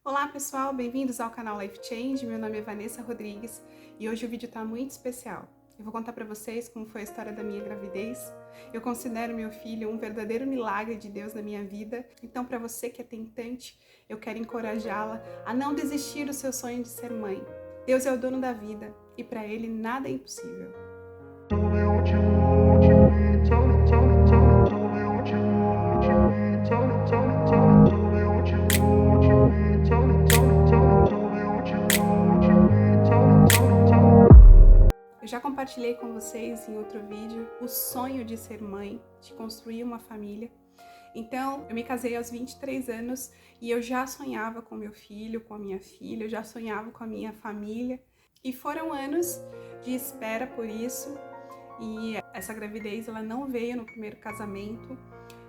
Olá pessoal, bem-vindos ao canal Life Change. Meu nome é Vanessa Rodrigues e hoje o vídeo está muito especial. Eu vou contar para vocês como foi a história da minha gravidez. Eu considero meu filho um verdadeiro milagre de Deus na minha vida. Então, para você que é tentante, eu quero encorajá-la a não desistir do seu sonho de ser mãe. Deus é o dono da vida e para Ele nada é impossível. Eu já compartilhei com vocês em outro vídeo o sonho de ser mãe, de construir uma família. Então, eu me casei aos 23 anos e eu já sonhava com meu filho, com a minha filha, eu já sonhava com a minha família. E foram anos de espera por isso. E essa gravidez, ela não veio no primeiro casamento.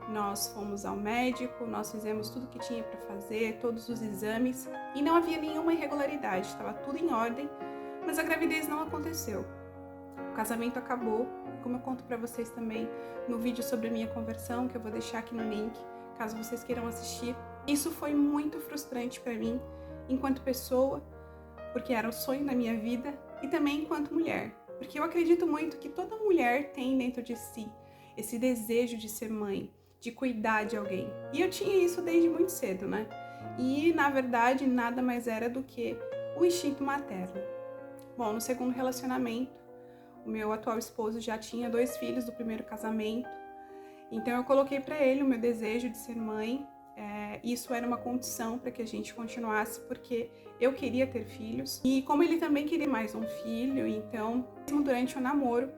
Nós fomos ao médico, nós fizemos tudo que tinha para fazer, todos os exames, e não havia nenhuma irregularidade, estava tudo em ordem, mas a gravidez não aconteceu. O casamento acabou, como eu conto para vocês também no vídeo sobre a minha conversão, que eu vou deixar aqui no link, caso vocês queiram assistir. Isso foi muito frustrante para mim, enquanto pessoa, porque era o sonho da minha vida, e também enquanto mulher, porque eu acredito muito que toda mulher tem dentro de si esse desejo de ser mãe, de cuidar de alguém. E eu tinha isso desde muito cedo, né? E, na verdade, nada mais era do que o instinto materno. Bom, no segundo relacionamento, o meu atual esposo já tinha 2 filhos do primeiro casamento, então eu coloquei para ele o meu desejo de ser mãe. Isso era uma condição para que a gente continuasse, porque eu queria ter filhos. E como ele também queria mais um filho, então, mesmo durante o namoro,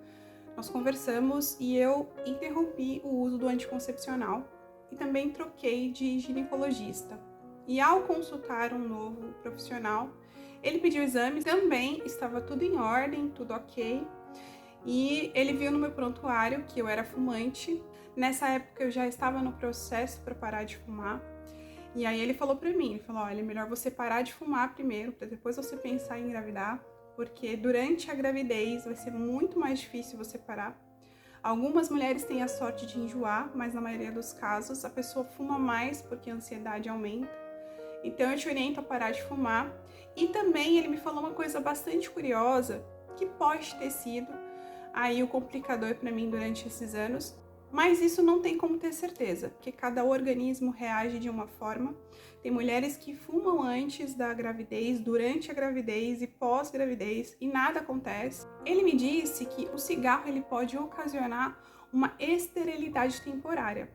nós conversamos e eu interrompi o uso do anticoncepcional e também troquei de ginecologista. E ao consultar um novo profissional, ele pediu exames, também estava tudo em ordem, tudo ok. E ele viu no meu prontuário que eu era fumante. Nessa época eu já estava no processo para parar de fumar. E aí ele falou para mim, ele falou, olha, é melhor você parar de fumar primeiro, para depois você pensar em engravidar, porque durante a gravidez vai ser muito mais difícil você parar. Algumas mulheres têm a sorte de enjoar, mas na maioria dos casos a pessoa fuma mais porque a ansiedade aumenta. Então eu te oriento a parar de fumar. E também ele me falou uma coisa bastante curiosa, que pode ter sido aí o complicador para mim durante esses anos, mas isso não tem como ter certeza, porque cada organismo reage de uma forma. Tem mulheres que fumam antes da gravidez, durante a gravidez e pós-gravidez e nada acontece. Ele me disse que o cigarro ele pode ocasionar uma esterilidade temporária.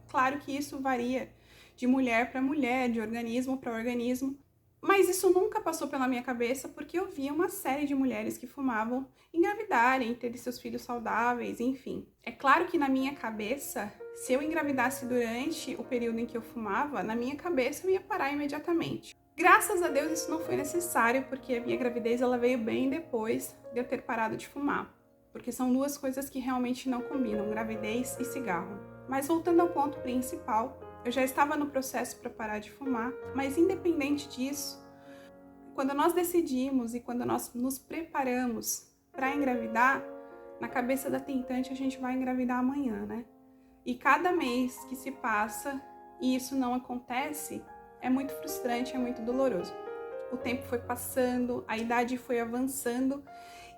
Claro que isso varia de mulher para mulher, de organismo para organismo, mas isso nunca passou pela minha cabeça porque eu via uma série de mulheres que fumavam engravidarem, terem seus filhos saudáveis, enfim. É claro que na minha cabeça, se eu engravidasse durante o período em que eu fumava, na minha cabeça eu ia parar imediatamente. Graças a Deus isso não foi necessário, porque a minha gravidez ela veio bem depois de eu ter parado de fumar. Porque são duas coisas que realmente não combinam, gravidez e cigarro. Mas voltando ao ponto principal, eu já estava no processo para parar de fumar, mas independente disso, quando nós decidimos e quando nós nos preparamos para engravidar, na cabeça da tentante a gente vai engravidar amanhã, né? E cada mês que se passa e isso não acontece, é muito frustrante, é muito doloroso. O tempo foi passando, a idade foi avançando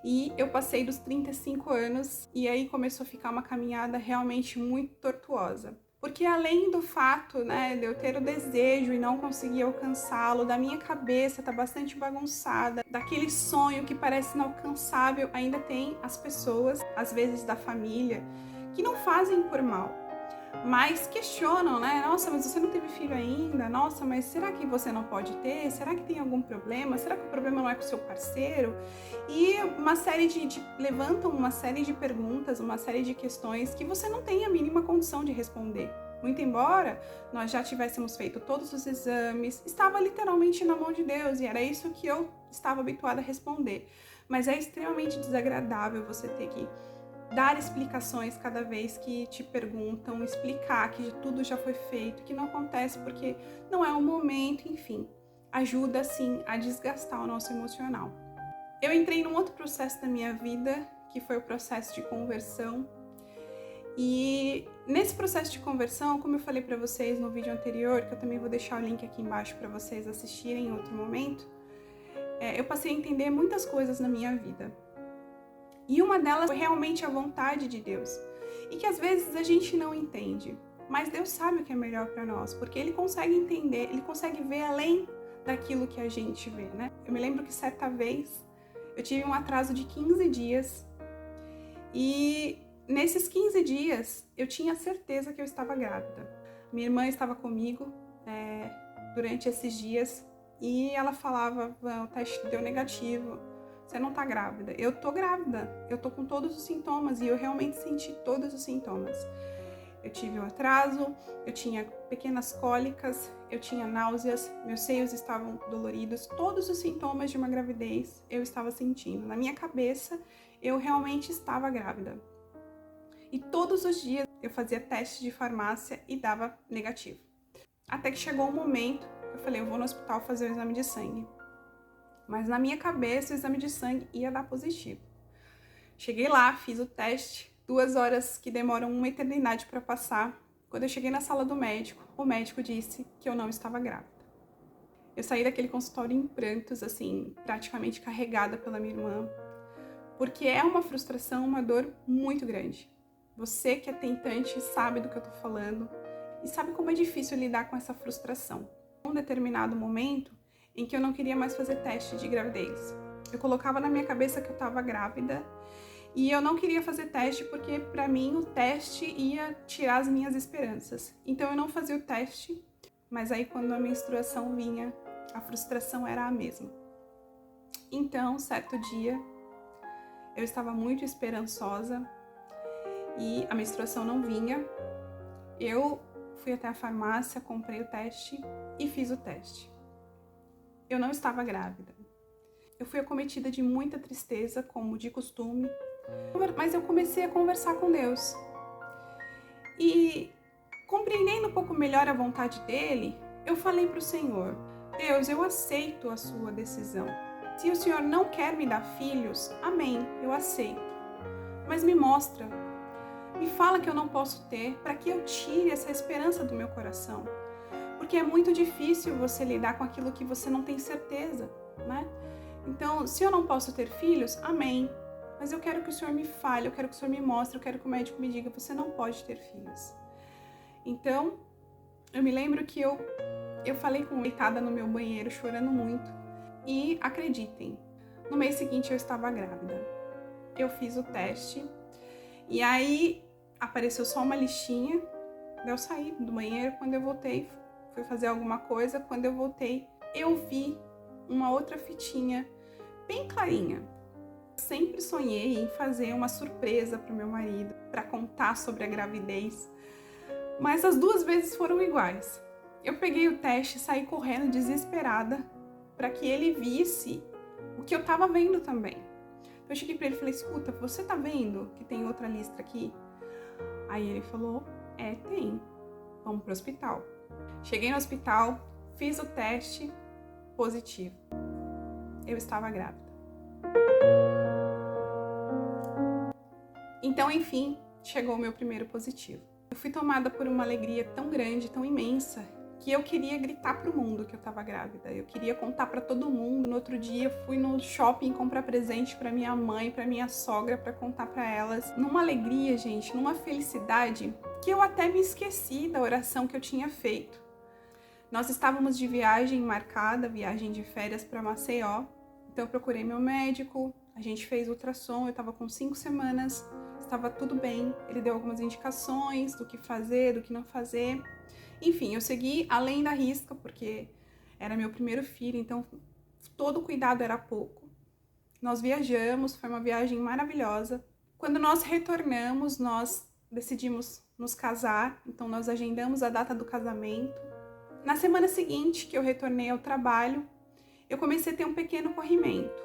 e eu passei dos 35 anos e aí começou a ficar uma caminhada realmente muito tortuosa. Porque além do fato, né, de eu ter o desejo e não conseguir alcançá-lo, da minha cabeça tá bastante bagunçada, daquele sonho que parece inalcançável, ainda tem as pessoas, às vezes da família, que não fazem por mal, mas questionam, né? Nossa, mas você não teve filho ainda? Nossa, mas será que você não pode ter? Será que tem algum problema? Será que o problema não é com o seu parceiro? E uma série levantam uma série de perguntas, uma série de questões que você não tem a mínima condição de responder. Muito embora nós já tivéssemos feito todos os exames, estava literalmente na mão de Deus e era isso que eu estava habituada a responder. Mas é extremamente desagradável você ter que dar explicações cada vez que te perguntam, explicar que tudo já foi feito, que não acontece porque não é o momento, enfim. Ajuda, sim, a desgastar o nosso emocional. Eu entrei num outro processo da minha vida, que foi o processo de conversão, E nesse processo de conversão, como eu falei para vocês no vídeo anterior, que eu também vou deixar o link aqui embaixo para vocês assistirem em outro momento, eu passei a entender muitas coisas na minha vida. E uma delas foi realmente a vontade de Deus. E que às vezes a gente não entende. Mas Deus sabe o que é melhor para nós, porque Ele consegue entender, Ele consegue ver além daquilo que a gente vê, né? Eu me lembro que certa vez eu tive um atraso de 15 dias e nesses 15 dias eu tinha certeza que eu estava grávida. Minha irmã estava comigo durante esses dias e ela falava, o teste deu negativo, você não tá grávida. Eu tô grávida, eu tô com todos os sintomas e eu realmente senti todos os sintomas. Eu tive um atraso, eu tinha pequenas cólicas, eu tinha náuseas, meus seios estavam doloridos, todos os sintomas de uma gravidez eu estava sentindo. Na minha cabeça, eu realmente estava grávida. E todos os dias eu fazia teste de farmácia e dava negativo. Até que chegou um momento, eu falei, eu vou no hospital fazer o exame de sangue. Mas na minha cabeça, o exame de sangue ia dar positivo. Cheguei lá, fiz o teste, 2 horas que demoram uma eternidade para passar. Quando eu cheguei na sala do médico, o médico disse que eu não estava grávida. Eu saí daquele consultório em prantos, assim, praticamente carregada pela minha irmã, porque é uma frustração, uma dor muito grande. Você que é tentante sabe do que eu tô falando e sabe como é difícil lidar com essa frustração. Um determinado momento em que eu não queria mais fazer teste de gravidez. Eu colocava na minha cabeça que eu estava grávida e eu não queria fazer teste porque, para mim, o teste ia tirar as minhas esperanças. Então, eu não fazia o teste, mas aí, quando a menstruação vinha, a frustração era a mesma. Então, certo dia, eu estava muito esperançosa e a menstruação não vinha. Eu fui até a farmácia, comprei o teste e fiz o teste. Eu não estava grávida. Eu fui acometida de muita tristeza, como de costume, mas eu comecei a conversar com Deus. E, compreendendo um pouco melhor a vontade dele, eu falei para o Senhor, Deus, eu aceito a sua decisão. Se o Senhor não quer me dar filhos, amém, eu aceito. Mas me mostra, me fala que eu não posso ter, para que eu tire essa esperança do meu coração. Porque é muito difícil você lidar com aquilo que você não tem certeza, né? Então, se eu não posso ter filhos, amém. Mas eu quero que o Senhor me fale, eu quero que o Senhor me mostre, eu quero que o médico me diga, você não pode ter filhos. Então, eu me lembro que eu falei com ele, deitada no meu banheiro, chorando muito. E acreditem, no mês seguinte eu estava grávida. Eu fiz o teste e aí apareceu só uma listinha. Eu saí do banheiro, quando eu voltei, fui fazer alguma coisa. Quando eu voltei, eu vi uma outra fitinha bem clarinha. Eu sempre sonhei em fazer uma surpresa para o meu marido, para contar sobre a gravidez, mas as 2 vezes foram iguais. Eu peguei o teste e saí correndo desesperada para que ele visse o que eu estava vendo também. Então eu cheguei para ele e falei, escuta, você tá vendo que tem outra lista aqui? Aí ele falou, tem, vamos pro hospital. Cheguei no hospital, fiz o teste, positivo. Eu estava grávida. Então, enfim, chegou o meu primeiro positivo. Eu fui tomada por uma alegria tão grande, tão imensa, que eu queria gritar pro mundo que eu estava grávida. Eu queria contar para todo mundo. No outro dia, fui no shopping comprar presente para minha mãe, para minha sogra, para contar para elas. Numa alegria, gente, numa felicidade, que eu até me esqueci da oração que eu tinha feito. Nós estávamos de viagem marcada, viagem de férias para Maceió. Então eu procurei meu médico, a gente fez ultrassom, eu estava com 5 semanas, estava tudo bem. Ele deu algumas indicações do que fazer, do que não fazer. Enfim, eu segui além da risca, porque era meu primeiro filho, então todo cuidado era pouco. Nós viajamos, foi uma viagem maravilhosa. Quando nós retornamos, nós decidimos nos casar, então nós agendamos a data do casamento. Na semana seguinte, que eu retornei ao trabalho, eu comecei a ter um pequeno corrimento.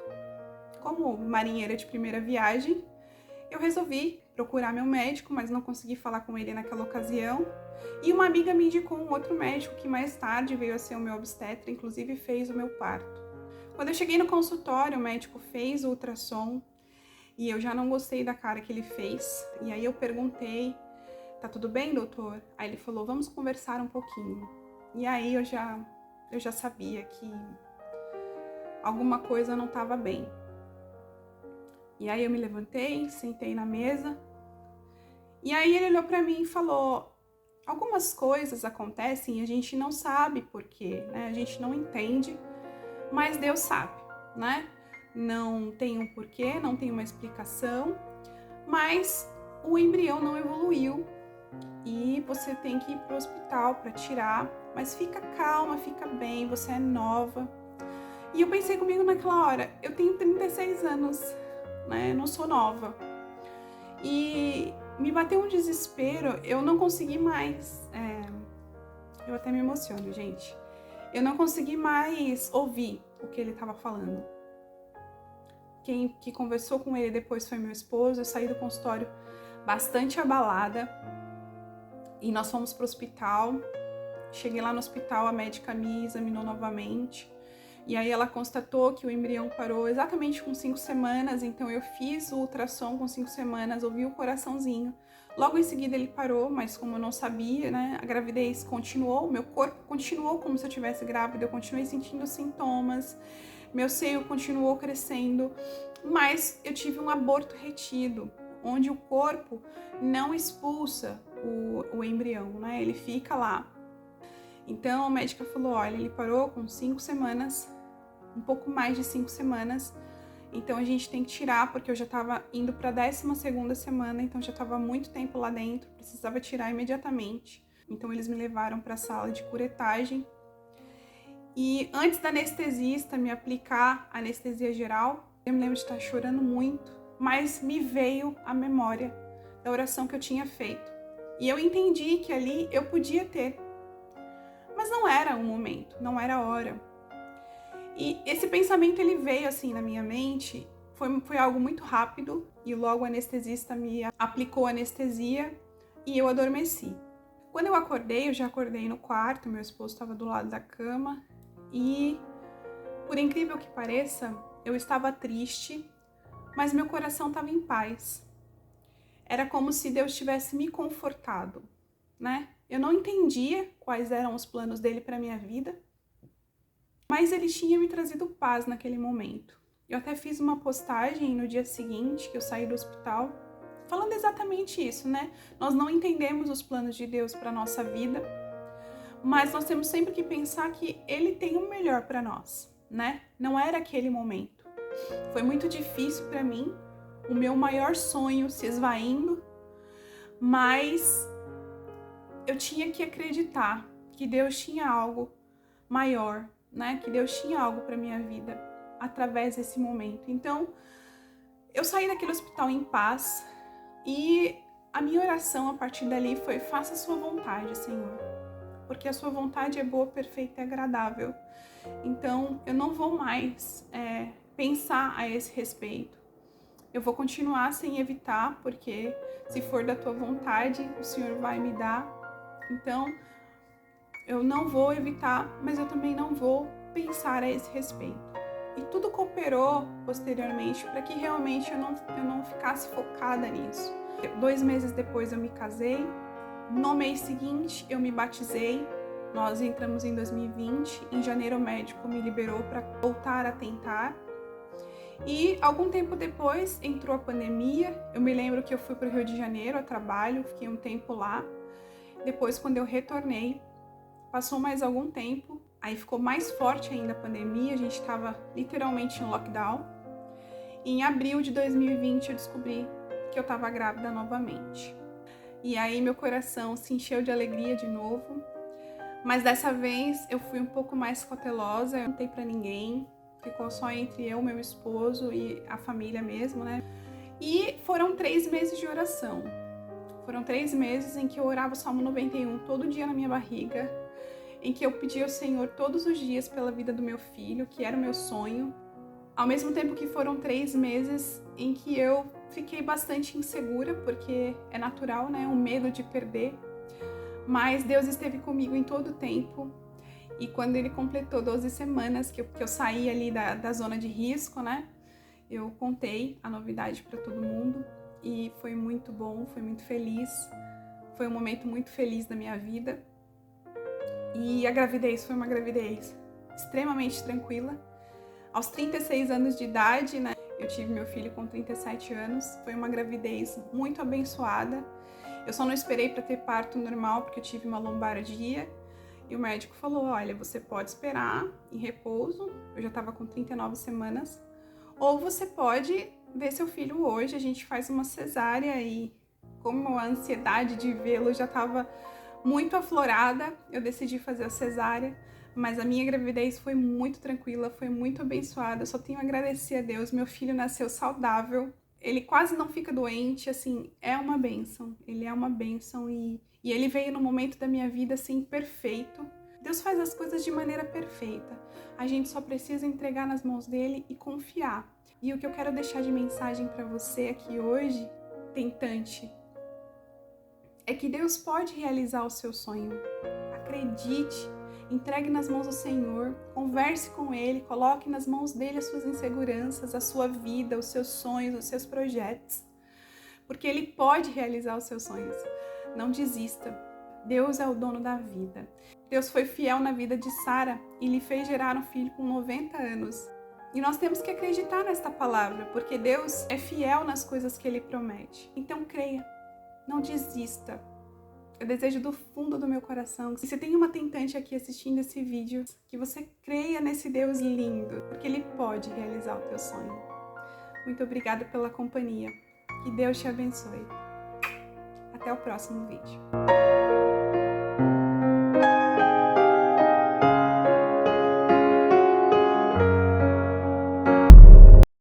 Como marinheira de primeira viagem, eu resolvi procurar meu médico, mas não consegui falar com ele naquela ocasião. E uma amiga me indicou um outro médico que mais tarde veio a ser o meu obstetra, inclusive fez o meu parto. Quando eu cheguei no consultório, o médico fez o ultrassom e eu já não gostei da cara que ele fez. E aí eu perguntei Tá tudo bem, doutor? Aí ele falou, vamos conversar um pouquinho. E aí eu já sabia que alguma coisa não estava bem. E aí eu me levantei, sentei na mesa. E aí ele olhou para mim e falou, algumas coisas acontecem e a gente não sabe por quê, né? A gente não entende, mas Deus sabe, né? Não tem um porquê, não tem uma explicação, mas o embrião não evoluiu e você tem que ir para o hospital para tirar, mas fica calma, fica bem, você é nova. E eu pensei comigo naquela hora, eu tenho 36 anos, né? Não sou nova. E me bateu um desespero, eu não consegui mais, eu até me emociono, gente. Eu não consegui mais ouvir o que ele estava falando. Quem que conversou com ele depois foi meu esposo. Eu saí do consultório bastante abalada e nós fomos para o hospital. Cheguei lá no hospital, a médica me examinou novamente e aí ela constatou que o embrião parou exatamente com 5 semanas. Então eu fiz o ultrassom com 5 semanas, ouvi o coraçãozinho. Logo em seguida ele parou, mas como eu não sabia, né, a gravidez continuou, meu corpo continuou como se eu estivesse grávida, eu continuei sentindo sintomas, meu seio continuou crescendo, mas eu tive um aborto retido, onde o corpo não expulsa o embrião, né, ele fica lá. Então a médica falou, olha, ele parou com 5 semanas, um pouco mais de 5 semanas, então a gente tem que tirar, porque eu já estava indo para a 12ª semana, então já estava muito tempo lá dentro, precisava tirar imediatamente. Então eles me levaram para a sala de curetagem. E antes da anestesista me aplicar anestesia geral, eu me lembro de estar chorando muito, mas me veio a memória da oração que eu tinha feito. E eu entendi que ali eu podia ter, mas não era o momento, não era a hora. E esse pensamento ele veio assim na minha mente, foi algo muito rápido e logo o anestesista me aplicou anestesia e eu adormeci. Quando eu acordei, eu já acordei no quarto, meu esposo estava do lado da cama e, por incrível que pareça, eu estava triste, mas meu coração estava em paz. Era como se Deus tivesse me confortado, né? Eu não entendia quais eram os planos dele para minha vida, mas ele tinha me trazido paz naquele momento. Eu até fiz uma postagem no dia seguinte que eu saí do hospital, falando exatamente isso, né? Nós não entendemos os planos de Deus para nossa vida, mas nós temos sempre que pensar que Ele tem o melhor para nós, né? Não era aquele momento. Foi muito difícil para mim, o meu maior sonho se esvaindo, mas eu tinha que acreditar que Deus tinha algo maior, né? Que Deus tinha algo para minha vida através desse momento. Então, eu saí daquele hospital em paz e a minha oração a partir dali foi: faça a sua vontade, Senhor, porque a sua vontade é boa, perfeita e agradável. Então, eu não vou mais pensar a esse respeito. Eu vou continuar sem evitar, porque se for da tua vontade, o Senhor vai me dar. Então, eu não vou evitar, mas eu também não vou pensar a esse respeito. E tudo cooperou posteriormente para que realmente eu não ficasse focada nisso. 2 meses depois eu me casei, no mês seguinte eu me batizei, nós entramos em 2020, em janeiro o médico me liberou para voltar a tentar. E algum tempo depois entrou a pandemia, eu me lembro que eu fui para o Rio de Janeiro a trabalho, fiquei um tempo lá. Depois, quando eu retornei, passou mais algum tempo, aí ficou mais forte ainda a pandemia, a gente estava literalmente em lockdown. E em abril de 2020 eu descobri que eu estava grávida novamente. E aí meu coração se encheu de alegria de novo, mas dessa vez eu fui um pouco mais cautelosa, eu não contei pra ninguém, ficou só entre eu, meu esposo e a família mesmo, né? E foram 3 meses de oração. Foram 3 meses em que eu orava o Salmo 91 todo dia na minha barriga, em que eu pedia ao Senhor todos os dias pela vida do meu filho, que era o meu sonho. Ao mesmo tempo que foram 3 meses em que eu fiquei bastante insegura, porque é natural, né? O medo de perder. Mas Deus esteve comigo em todo o tempo. E quando ele completou 12 semanas que eu saí ali da zona de risco, né? Eu contei a novidade para todo mundo. E foi muito bom, foi muito feliz. Foi um momento muito feliz da minha vida. E a gravidez foi uma gravidez extremamente tranquila. Aos 36 anos de idade, né? Eu tive meu filho com 37 anos. Foi uma gravidez muito abençoada. Eu só não esperei para ter parto normal porque eu tive uma lombardia. E o médico falou, olha, você pode esperar em repouso. Eu já estava com 39 semanas. Ou você pode ver seu filho hoje. A gente faz uma cesárea e como a ansiedade de vê-lo já estava muito aflorada, eu decidi fazer a cesárea. Mas a minha gravidez foi muito tranquila, foi muito abençoada. Eu só tenho a agradecer a Deus. Meu filho nasceu saudável. Ele quase não fica doente, assim, é uma bênção. Ele é uma bênção e ele veio no momento da minha vida, assim, perfeito. Deus faz as coisas de maneira perfeita. A gente só precisa entregar nas mãos dele e confiar. E o que eu quero deixar de mensagem para você aqui hoje, tentante, é que Deus pode realizar o seu sonho. Acredite. Entregue nas mãos do Senhor, converse com Ele, coloque nas mãos dele as suas inseguranças, a sua vida, os seus sonhos, os seus projetos. Porque Ele pode realizar os seus sonhos. Não desista. Deus é o dono da vida. Deus foi fiel na vida de Sara e lhe fez gerar um filho com 90 anos. E nós temos que acreditar nesta palavra, porque Deus é fiel nas coisas que Ele promete. Então creia, não desista. Eu desejo do fundo do meu coração que se tem uma tentante aqui assistindo esse vídeo, que você creia nesse Deus lindo, porque Ele pode realizar o teu sonho. Muito obrigada pela companhia. Que Deus te abençoe. Até o próximo vídeo.